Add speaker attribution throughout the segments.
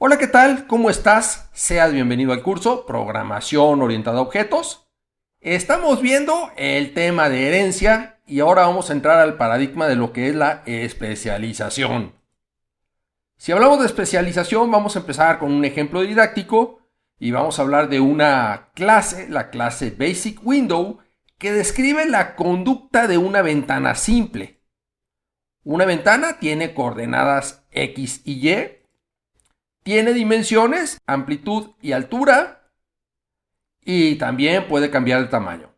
Speaker 1: Hola, ¿qué tal? ¿Cómo estás? Seas bienvenido al curso Programación Orientada a Objetos. Estamos viendo el tema de herencia y ahora vamos a entrar al paradigma de lo que es la especialización. Si hablamos de especialización, vamos a empezar con un ejemplo didáctico y vamos a hablar de una clase, la clase Basic Window, que describe la conducta de una ventana simple. Una ventana tiene coordenadas X y Y. Tiene dimensiones, amplitud y altura, y también puede cambiar de tamaño.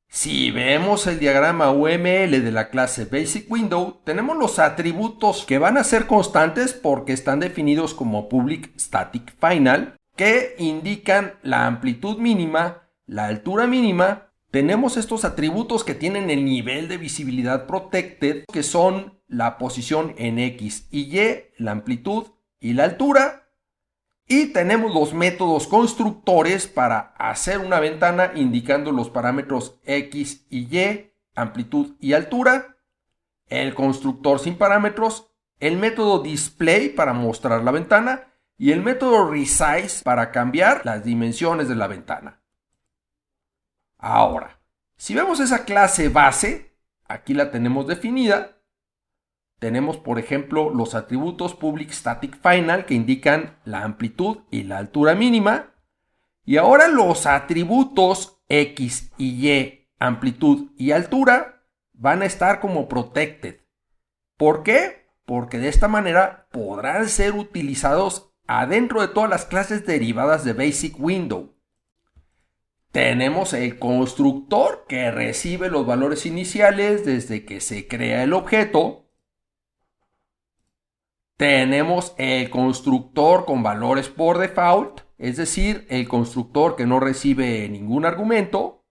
Speaker 1: Si vemos el diagrama UML de la clase Basic Window, tenemos los atributos que van a ser constantes porque están definidos como Public Static Final, que indican la amplitud mínima, la altura mínima. Tenemos estos atributos que tienen el nivel de visibilidad protected, que son la posición en X y Y, la amplitud y la altura. Y tenemos los métodos constructores para hacer una ventana indicando los parámetros X y Y, amplitud y altura, el constructor sin parámetros, el método display para mostrar la ventana y el método resize para cambiar las dimensiones de la ventana. Ahora, si vemos esa clase base, aquí la tenemos definida. Tenemos, por ejemplo, los atributos Public Static Final que indican la amplitud y la altura mínima. Y ahora los atributos X y Y, amplitud y altura, van a estar como protected. ¿Por qué? Porque de esta manera podrán ser utilizados adentro de todas las clases derivadas de Basic Window. Tenemos el constructor que recibe los valores iniciales desde que se crea el objeto. Tenemos el constructor con valores por default, es decir, el constructor que no recibe ningún argumento.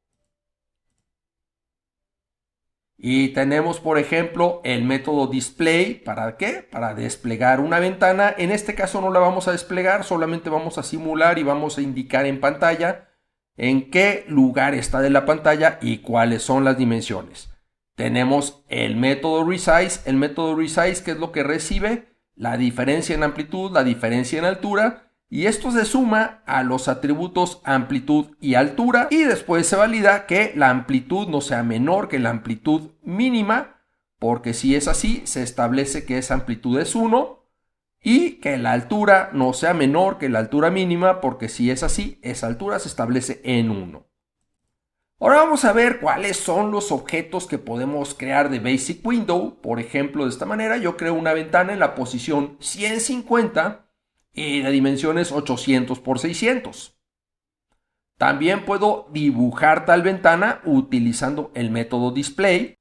Speaker 1: Y tenemos, por ejemplo, el método display. ¿Para qué? Para desplegar una ventana. En este caso no la vamos a desplegar, solamente vamos a simular y vamos a indicar en pantalla en qué lugar está de la pantalla y cuáles son las dimensiones. Tenemos el método resize. El método resize, ¿qué es lo que recibe? La diferencia en amplitud, la diferencia en altura, y esto se suma a los atributos amplitud y altura, y después se valida que la amplitud no sea menor que la amplitud mínima, porque si es así, se establece que esa amplitud es 1, y que la altura no sea menor que la altura mínima, porque si es así, esa altura se establece en 1. Ahora vamos a ver cuáles son los objetos que podemos crear de Basic Window. Por ejemplo, de esta manera yo creo una ventana en la posición 150 y de dimensiones 800 por 600. También puedo dibujar tal ventana utilizando el método display.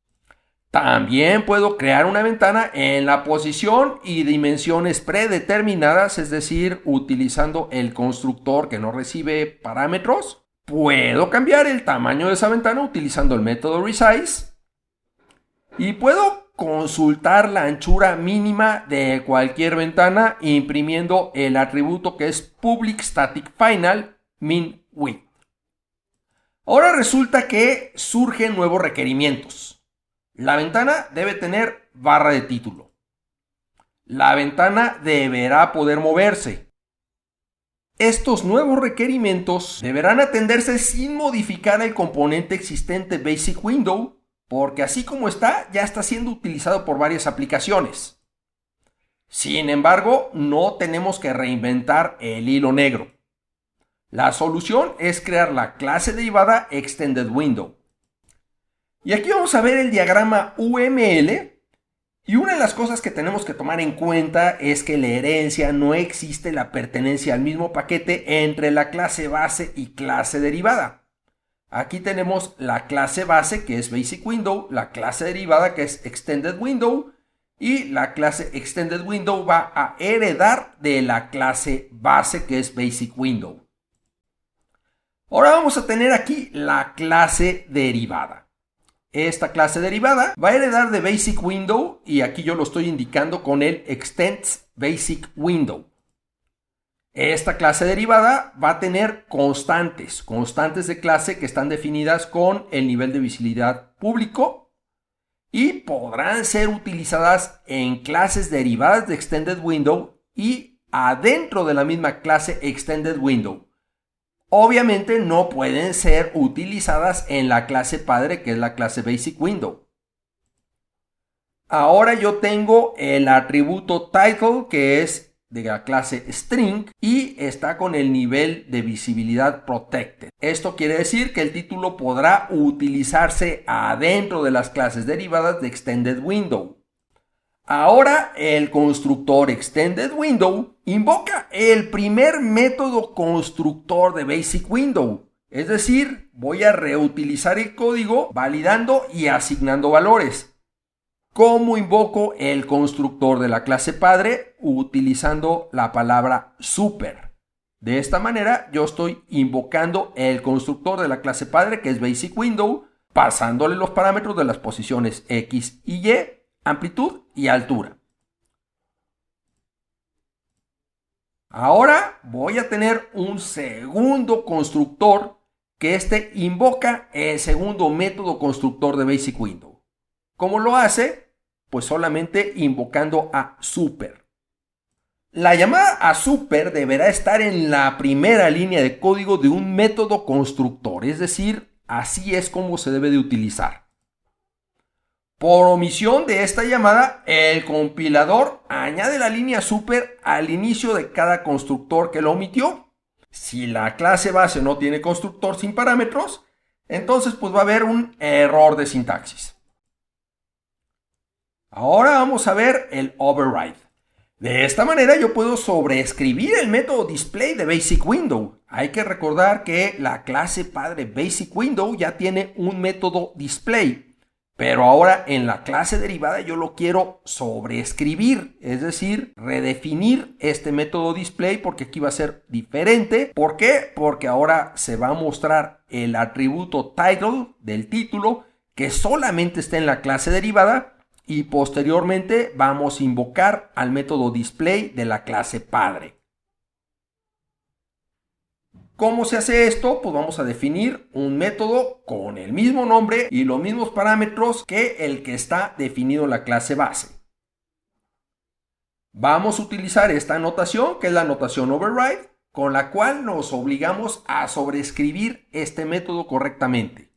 Speaker 1: También puedo crear una ventana en la posición y dimensiones predeterminadas, es decir, utilizando el constructor que no recibe parámetros. Puedo cambiar el tamaño de esa ventana utilizando el método resize y puedo consultar la anchura mínima de cualquier ventana imprimiendo el atributo que es Public Static Final min width. Ahora resulta que surgen nuevos requerimientos. La ventana debe tener barra de título. La ventana deberá poder moverse. Estos nuevos requerimientos deberán atenderse sin modificar el componente existente Basic Window, porque así como está, ya está siendo utilizado por varias aplicaciones. Sin embargo, no tenemos que reinventar el hilo negro. La solución es crear la clase derivada Extended Window. Y aquí vamos a ver el diagrama UML. Y una de las cosas que tenemos que tomar en cuenta es que la herencia no existe la pertenencia al mismo paquete entre la clase base y clase derivada. Aquí tenemos la clase base que es Basic Window, la clase derivada que es Extended Window y la clase Extended Window va a heredar de la clase base que es Basic Window. Ahora vamos a tener aquí la clase derivada. Esta clase derivada va a heredar de Basic Window y aquí yo lo estoy indicando con el Extends Basic Window. Esta clase derivada va a tener constantes de clase que están definidas con el nivel de visibilidad público y podrán ser utilizadas en clases derivadas de Extended Window y adentro de la misma clase Extended Window. Obviamente no pueden ser utilizadas en la clase padre, que es la clase Basic Window. Ahora yo tengo el atributo title, que es de la clase string y está con el nivel de visibilidad protected. Esto quiere decir que el título podrá utilizarse adentro de las clases derivadas de Extended Window. Ahora el constructor Extended Window invoca el primer método constructor de Basic Window. Es decir, voy a reutilizar el código validando y asignando valores. ¿Cómo invoco el constructor de la clase padre? Utilizando la palabra super. De esta manera yo estoy invocando el constructor de la clase padre, que es Basic Window, pasándole los parámetros de las posiciones X y Y, amplitud y altura. Ahora voy a tener un segundo constructor que invoca el segundo método constructor de Basic Window. ¿Cómo lo hace? Pues solamente invocando a super. La llamada a super deberá estar en la primera línea de código de un método constructor, es decir, así es como se debe de utilizar. Por omisión de esta llamada, el compilador añade la línea super al inicio de cada constructor que lo omitió. Si la clase base no tiene constructor sin parámetros, entonces pues va a haber un error de sintaxis. Ahora vamos a ver el override. De esta manera yo puedo sobreescribir el método display de Basic Window. Hay que recordar que la clase padre Basic Window ya tiene un método display, pero ahora en la clase derivada yo lo quiero sobreescribir, es decir, redefinir este método display porque aquí va a ser diferente. ¿Por qué? Porque ahora se va a mostrar el atributo title del título que solamente está en la clase derivada. Y posteriormente vamos a invocar al método display de la clase padre. ¿Cómo se hace esto? Pues vamos a definir un método con el mismo nombre y los mismos parámetros que el que está definido en la clase base. Vamos a utilizar esta notación, que es la notación override, con la cual nos obligamos a sobreescribir este método correctamente.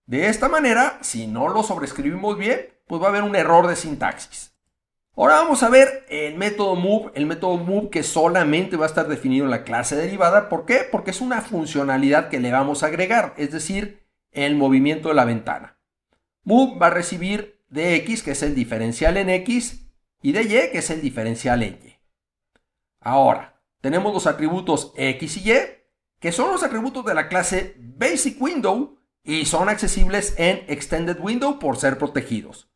Speaker 1: De esta manera, si no lo sobreescribimos bien, pues va a haber un error de sintaxis. Ahora vamos a ver el método move que solamente va a estar definido en la clase derivada. ¿Por qué? Porque es una funcionalidad que le vamos a agregar, es decir, el movimiento de la ventana. Move va a recibir de X, que es el diferencial en X, y de Y, que es el diferencial en Y. Ahora, tenemos los atributos X y Y, que son los atributos de la clase Basic Window, y son accesibles en Extended Window por ser protegidos.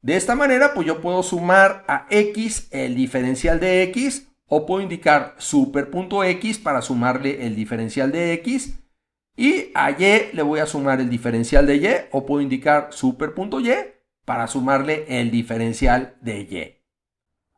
Speaker 1: De esta manera, pues yo puedo sumar a X el diferencial de X o puedo indicar super.x para sumarle el diferencial de X y a Y le voy a sumar el diferencial de Y o puedo indicar super.y para sumarle el diferencial de Y.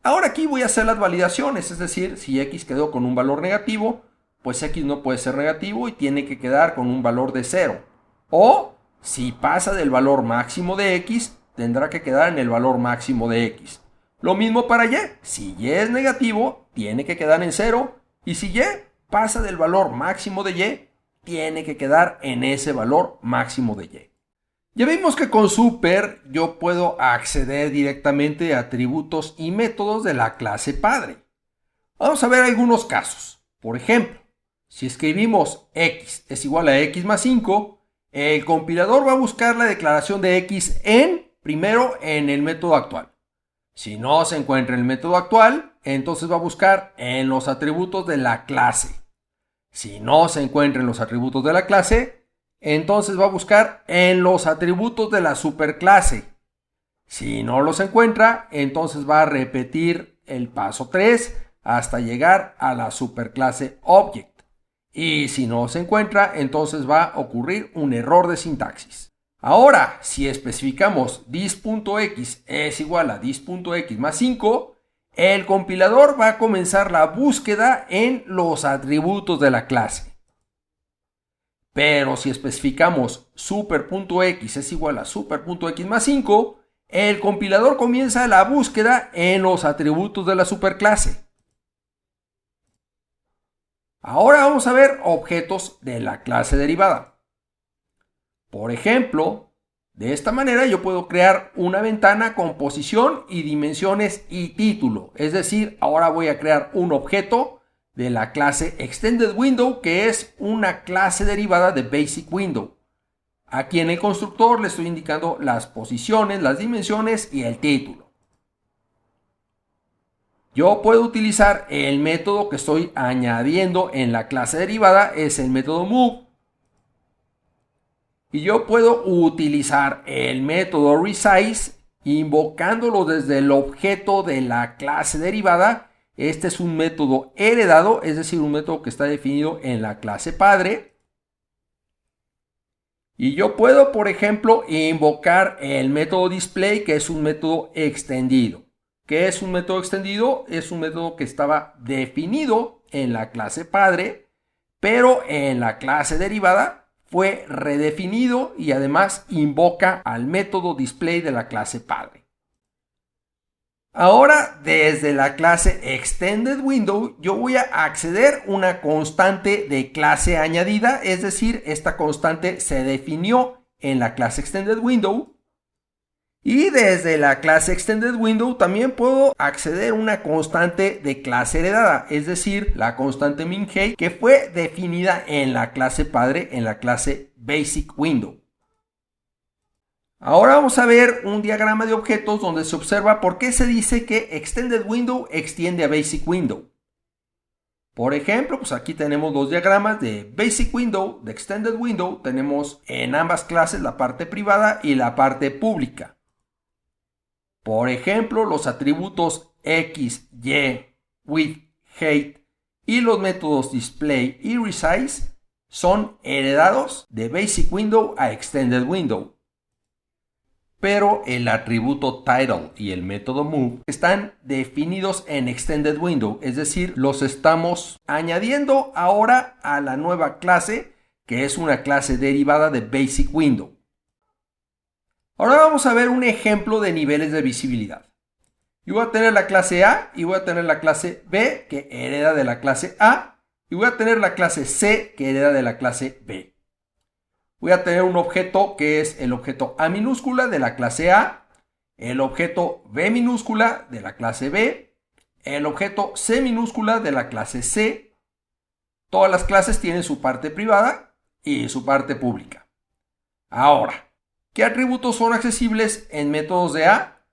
Speaker 1: Ahora aquí voy a hacer las validaciones, es decir, si X quedó con un valor negativo, pues X no puede ser negativo y tiene que quedar con un valor de 0. O si pasa del valor máximo de X, tendrá que quedar en el valor máximo de X. Lo mismo para Y. Si Y es negativo, tiene que quedar en 0. Y si Y pasa del valor máximo de Y, tiene que quedar en ese valor máximo de Y. Ya vimos que con super yo puedo acceder directamente a atributos y métodos de la clase padre. Vamos a ver algunos casos. Por ejemplo, si escribimos X es igual a X más 5, el compilador va a buscar la declaración de X primero en el método actual. Si no se encuentra en el método actual, entonces va a buscar en los atributos de la clase. Si no se encuentra en los atributos de la clase, entonces va a buscar en los atributos de la superclase. Si no los encuentra, entonces va a repetir el paso 3 hasta llegar a la superclase Object. Y si no se encuentra, entonces va a ocurrir un error de sintaxis. Ahora, si especificamos dis.x es igual a dis.x más 5, el compilador va a comenzar la búsqueda en los atributos de la clase. Pero si especificamos super.x es igual a super.x más 5, el compilador comienza la búsqueda en los atributos de la superclase. Ahora vamos a ver objetos de la clase derivada. Por ejemplo, de esta manera yo puedo crear una ventana con posición y dimensiones y título. Es decir, ahora voy a crear un objeto de la clase Extended Window, que es una clase derivada de Basic Window. Aquí en el constructor le estoy indicando las posiciones, las dimensiones y el título. Yo puedo utilizar el método que estoy añadiendo en la clase derivada, es el método move. Y yo puedo utilizar el método resize invocándolo desde el objeto de la clase derivada. Este es un método heredado, es decir, un método que está definido en la clase padre. Y yo puedo, por ejemplo, invocar el método display, que es un método extendido. ¿Qué es un método extendido? Es un método que estaba definido en la clase padre, pero en la clase derivada fue redefinido y además invoca al método display de la clase padre. Ahora, desde la clase Extended Window, yo voy a acceder a una constante de clase añadida, es decir, esta constante se definió en la clase Extended Window. Y desde la clase Extended Window también puedo acceder a una constante de clase heredada, es decir, la constante min_height, que fue definida en la clase padre, en la clase Basic Window. Ahora vamos a ver un diagrama de objetos donde se observa por qué se dice que Extended Window extiende a Basic Window. Por ejemplo, pues aquí tenemos dos diagramas de Basic Window, de Extended Window. Tenemos en ambas clases la parte privada y la parte pública. Por ejemplo, los atributos x, y, width, height y los métodos display y resize son heredados de Basic Window a Extended Window. Pero el atributo title y el método move están definidos en Extended Window, es decir, los estamos añadiendo ahora a la nueva clase, que es una clase derivada de Basic Window. Ahora vamos a ver un ejemplo de niveles de visibilidad. Yo voy a tener la clase A y voy a tener la clase B, que hereda de la clase A, y voy a tener la clase C, que hereda de la clase B. Voy a tener un objeto que es el objeto A minúscula de la clase A, el objeto B minúscula de la clase B, el objeto C minúscula de la clase C. Todas las clases tienen su parte privada y su parte pública. Ahora, ¿qué atributos son accesibles en métodos de A?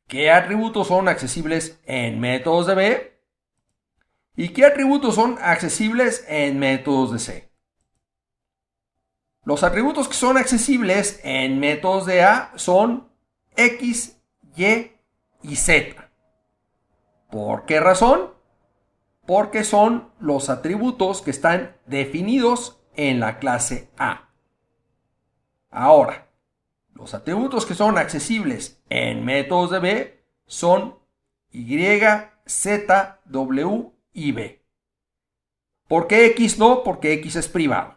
Speaker 1: ¿Qué atributos son accesibles en métodos de B? ¿Y qué atributos son accesibles en métodos de C? Los atributos que son accesibles en métodos de A son X, Y y Z. ¿Por qué razón? Porque son los atributos que están definidos en la clase A. Ahora, los atributos que son accesibles en métodos de B son Y, Z, W y B. ¿Por qué X no? Porque X es privado.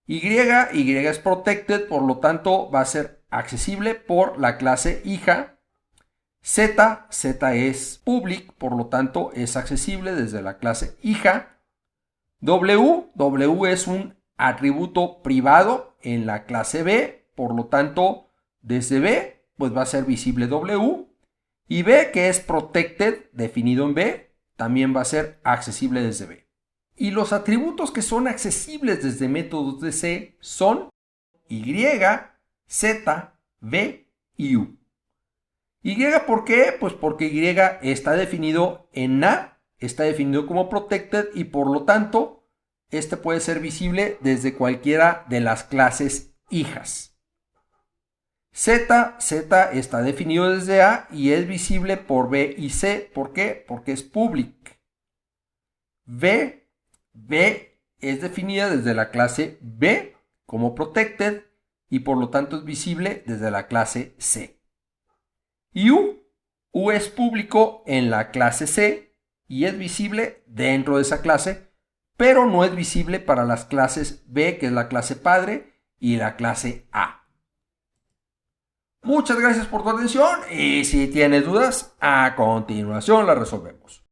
Speaker 1: Y es protected, por lo tanto va a ser accesible por la clase hija. Z es public, por lo tanto es accesible desde la clase hija. W es un atributo privado en la clase B, por lo tanto desde B pues va a ser visible W. Y B, que es protected, definido en B, también va a ser accesible desde B. Y los atributos que son accesibles desde métodos de C son Y, Z, B y U. ¿Y por qué? Pues porque Y está definido en A, está definido como protected y por lo tanto este puede ser visible desde cualquiera de las clases hijas. Z está definido desde A y es visible por B y C. ¿Por qué? Porque es public. B es definida desde la clase B como protected y por lo tanto es visible desde la clase C. Y U es público en la clase C y es visible dentro de esa clase, pero no es visible para las clases B, que es la clase padre, y la clase A. Muchas gracias por tu atención y si tienes dudas, a continuación las resolvemos.